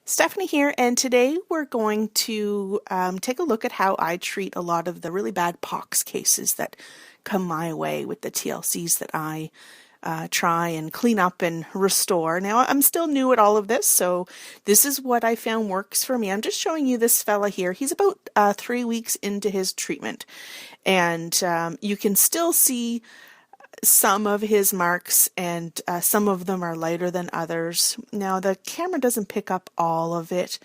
Stephanie here, and today we're going to take a look at how I treat a lot of the really bad pox cases that come my way with the TLCs that I try and clean up and restore. Now, I'm still new at all of this, so this is what I found works for me. I'm just showing you this fella here. He's about 3 weeks into his treatment, and you can still see some of his marks, and some of them are lighter than others. Now, the camera doesn't pick up all of it.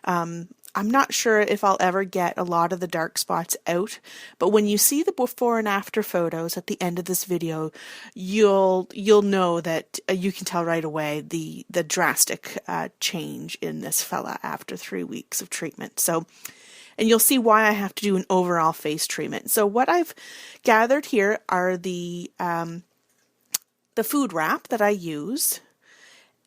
I'm not sure if I'll ever get a lot of the dark spots out, but when you see the before and after photos at the end of this video, you'll know that you can tell right away the drastic change in this fella after 3 weeks of treatment. And you'll see why I have to do an overall face treatment. So what I've gathered here are the food wrap that I use.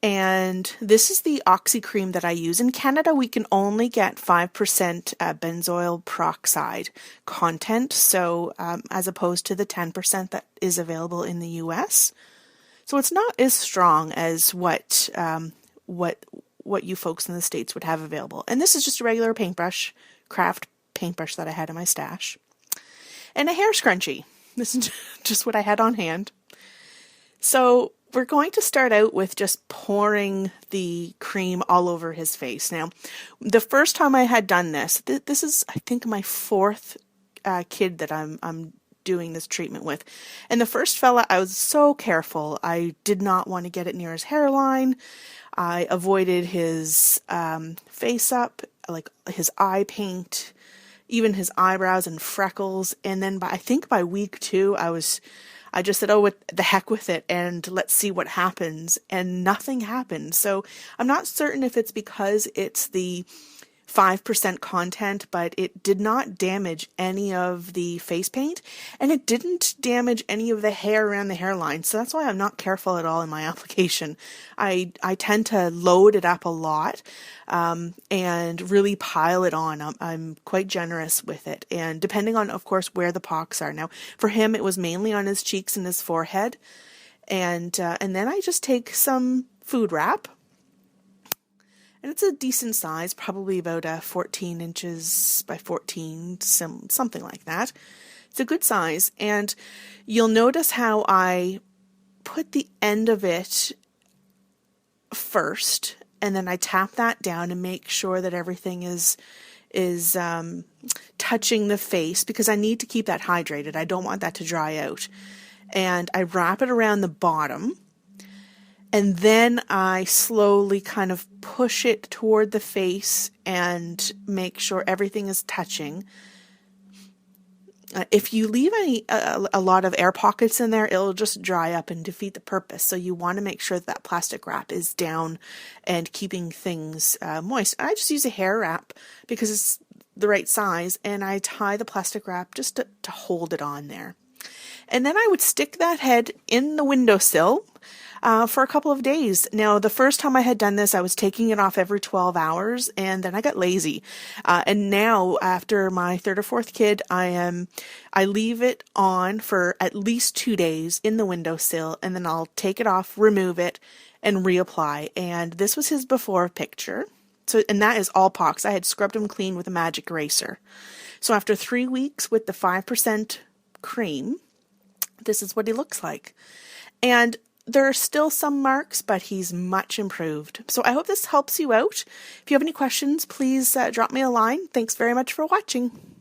And this is the oxy cream that I use. In Canada, we can only get 5% benzoyl peroxide content, so as opposed to the 10% that is available in the US. So it's not as strong as what you folks in the States would have available. And this is just a regular paintbrush, craft paintbrush that I had in my stash. And a hair scrunchie. This is just what I had on hand. So we're going to start out with just pouring the cream all over his face. Now, the first time I had done this, this is, I think, my fourth kid that I'm doing this treatment with. And the first fella, I was so careful. I did not want to get it near his hairline. I avoided his face up, like his eye paint, even his eyebrows and freckles. And then I think by week 2, I just said, oh, what the heck with it, and let's see what happens. And nothing happened. So I'm not certain if it's because it's the 5% content, but it did not damage any of the face paint, and it didn't damage any of the hair around the hairline. So that's why I'm not careful at all in my application. I tend to load it up a lot and really pile it on. I'm quite generous with it, and depending on, of course, where the pox are. Now, for him, it was mainly on his cheeks and his forehead, and then I just take some food wrap. And it's a decent size, probably about 14 inches by 14, something like that. It's a good size. And you'll notice how I put the end of it first, and then I tap that down and make sure that everything is touching the face, because I need to keep that hydrated. I don't want that to dry out. And I wrap it around the bottom. And then I slowly kind of push it toward the face and make sure everything is touching. If you leave a lot of air pockets in there, it'll just dry up and defeat the purpose. So you want to make sure that plastic wrap is down and keeping things moist. I just use a hair wrap because it's the right size, and I tie the plastic wrap just to hold it on there. And then I would stick that head in the windowsill for a couple of days. Now, the first time I had done this, I was taking it off every 12 hours, and then I got lazy. And now, after my third or fourth kid, I leave it on for at least 2 days in the windowsill, and then I'll take it off, remove it, and reapply. And this was his before picture. And that is all pox. I had scrubbed him clean with a magic eraser. So after 3 weeks with the 5% cream, this is what he looks like. And there are still some marks, but he's much improved. So I hope this helps you out. If you have any questions, please drop me a line. Thanks very much for watching.